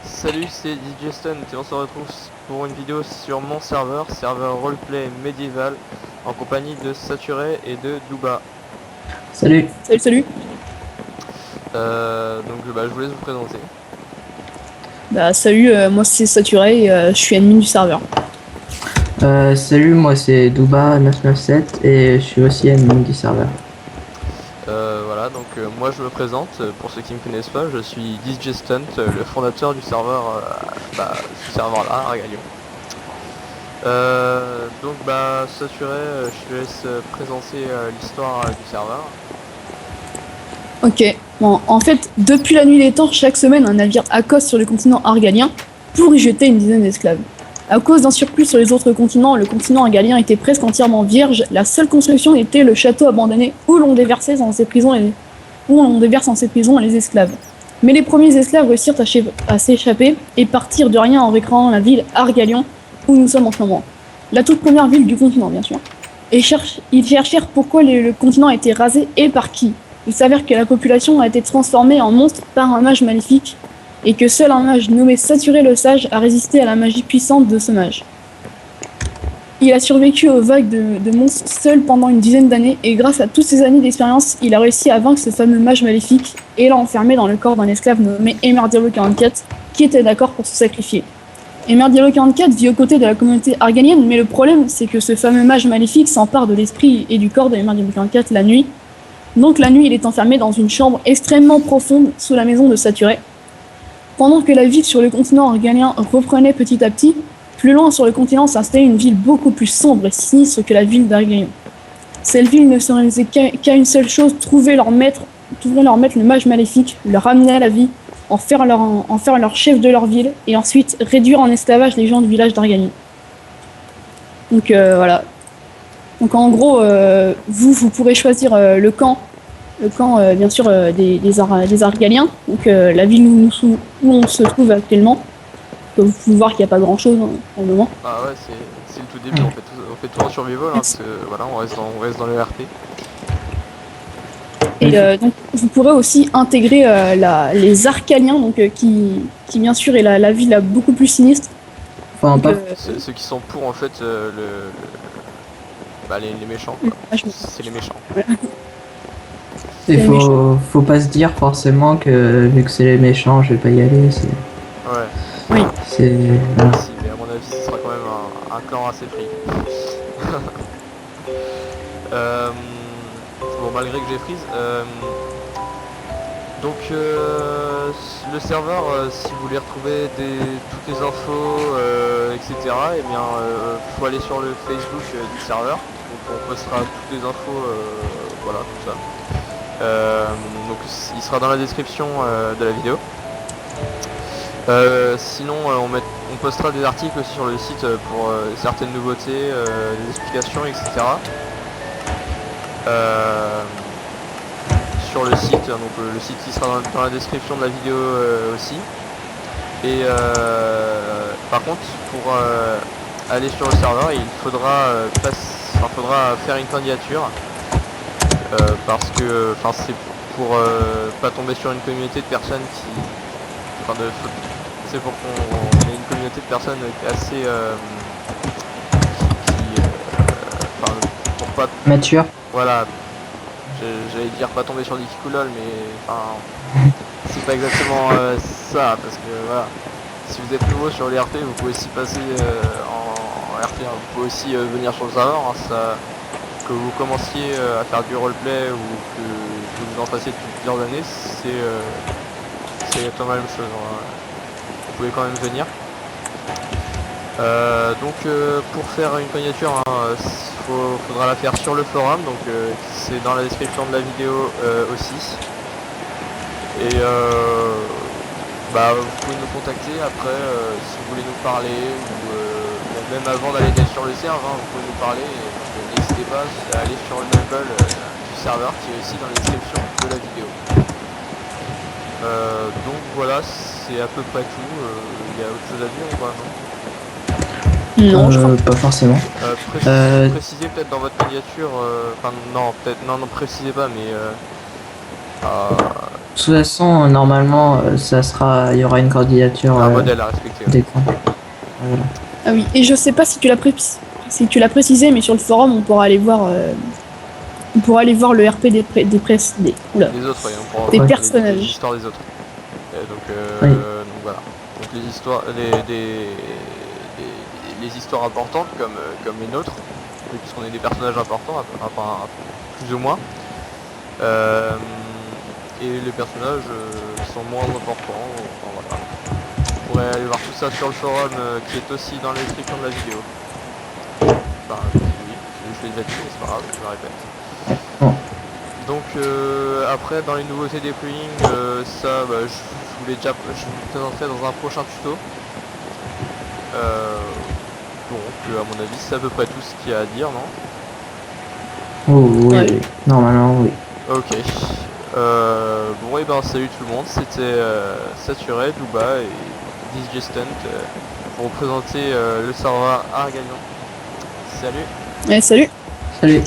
Salut, c'est DJ Stun et on se retrouve pour une vidéo sur mon serveur roleplay médiéval, en compagnie de Saturé et de Duba. Salut. Salut. Je vous laisse vous présenter. Bah salut, moi c'est Saturé et je suis admin du serveur. Salut, moi c'est Duba997 et je suis aussi admin du serveur. Moi je me présente, pour ceux qui ne me connaissent pas, je suis DJ Stunt, le fondateur du serveur, ce serveur-là, Argalion. Saturé, je te laisse présenter l'histoire du serveur. Ok, bon, en fait, depuis la nuit des temps, chaque semaine, un navire accoste sur le continent argalien pour y jeter une dizaine d'esclaves. À cause d'un surplus sur les autres continents, le continent argalien était presque entièrement vierge. La seule construction était le château abandonné où l'on déversait dans ces prisons les esclaves. Mais les premiers esclaves réussirent à s'échapper et partirent de rien en récréant la ville Argalion où nous sommes en ce moment. La toute première ville du continent, bien sûr. Et ils cherchèrent pourquoi le continent a été rasé et par qui. Il s'avère que la population a été transformée en monstre par un mage maléfique et que seul un mage nommé Saturé le Sage a résisté à la magie puissante de ce mage. Il a survécu aux vagues de monstres seul pendant une dizaine d'années et grâce à toutes ces années d'expérience, il a réussi à vaincre ce fameux mage maléfique et l'a enfermé dans le corps d'un esclave nommé Emerdielo 44 qui était d'accord pour se sacrifier. Emerdielo 44 vit aux côtés de la communauté arganienne, mais le problème c'est que ce fameux mage maléfique s'empare de l'esprit et du corps de Emerdielo 44 la nuit. Donc la nuit, il est enfermé dans une chambre extrêmement profonde sous la maison de Saturé. Pendant que la vie sur le continent argalien reprenait petit à petit, plus loin sur le continent s'installait une ville beaucoup plus sombre et sinistre que la ville d'Argalion. Cette ville ne se réalisait qu'à une seule chose, trouver leur maître, le mage maléfique, le ramener à la vie, en faire leur chef de leur ville, et ensuite réduire en esclavage les gens du village d'Argalion. Donc voilà. Donc en gros, vous pourrez choisir le camp bien sûr des Argaliens, donc la ville où on se trouve actuellement. Vous pouvez voir qu'il n'y a pas grand chose pour le moment. Ah ouais, c'est le tout début, on fait tout en survival, parce que voilà, on reste dans le RP. Et donc vous pourrez aussi intégrer les Arcaliens, donc qui bien sûr est la ville beaucoup plus sinistre. Enfin, Donc, Ceux qui sont pour en fait les méchants, quoi. C'est les méchants. il faut pas se dire forcément que vu que c'est les méchants, je vais pas y aller. Ouais. Oui. C'est voilà. Si, mais à mon avis, ce sera quand même un clan assez free. Malgré que j'ai freeze. Le serveur, si vous voulez retrouver toutes les infos, etc., faut aller sur le Facebook du serveur. Donc on postera toutes les infos, voilà, tout ça. Il sera dans la description de la vidéo. Sinon, on postera des articles aussi sur le site pour certaines nouveautés, des explications, etc. Sur le site, le site qui sera dans la description de la vidéo aussi. Et par contre, pour aller sur le serveur, il faudra faire une candidature parce que c'est pour pas tomber sur une communauté de personnes c'est pour qu'on ait une communauté de personnes assez pour pas Mature. voilà. J'allais dire pas tomber sur des kikoulol, mais c'est pas exactement ça, parce que voilà, si vous êtes nouveau sur les RP, vous pouvez aussi passer en RP, hein. Vous pouvez aussi venir sur le serveur, hein, que vous commenciez à faire du roleplay ou que vous en fassiez depuis plusieurs années, c'est exactement la même chose, hein. Vous pouvez quand même venir. Pour faire une candidature, hein, faudra la faire sur le forum, donc c'est dans la description de la vidéo aussi. Et vous pouvez nous contacter après si vous voulez nous parler ou même avant d'aller sur le serveur, hein, vous pouvez nous parler. Et n'hésitez pas à aller sur le level du serveur qui est aussi dans la description de la vidéo. Donc voilà, c'est à peu près tout. Il y a autre chose à dire ou pas, non ? non, je crois Pas forcément. Précisez peut-être dans votre candidature, précisez pas, mais De toute façon, normalement, il y aura une candidature Un modèle à respecter. Ouais. des comptes. Voilà. Ah oui, et je sais pas si tu l'as précisé, mais sur le forum, on pourra aller voir, le RP oula, Les autres, ouais, on pourra des voir personnages. les histoires des autres. Oui. Donc voilà. Donc les histoires, les histoires importantes comme les nôtres, puisqu'on est des personnages importants, plus ou moins. Et les personnages qui sont moins importants. Enfin, voilà. Vous pourrez aller voir tout ça sur le forum qui est aussi dans la description de la vidéo. Enfin, oui, je l'ai déjà dit, mais c'est pas grave, je me répète. Bon. Donc après dans les nouveautés des plugins, ça je vous présenterai dans un prochain tuto. Donc à mon avis c'est à peu près tout ce qu'il y a à dire, non? Oh, oui, Ouais. oui. Normalement, oui. Ok. Bon et ben salut tout le monde, c'était Saturé, Duba et Disgestant pour vous présenter le serveur Argalion. Salut. Ouais, salut. Salut.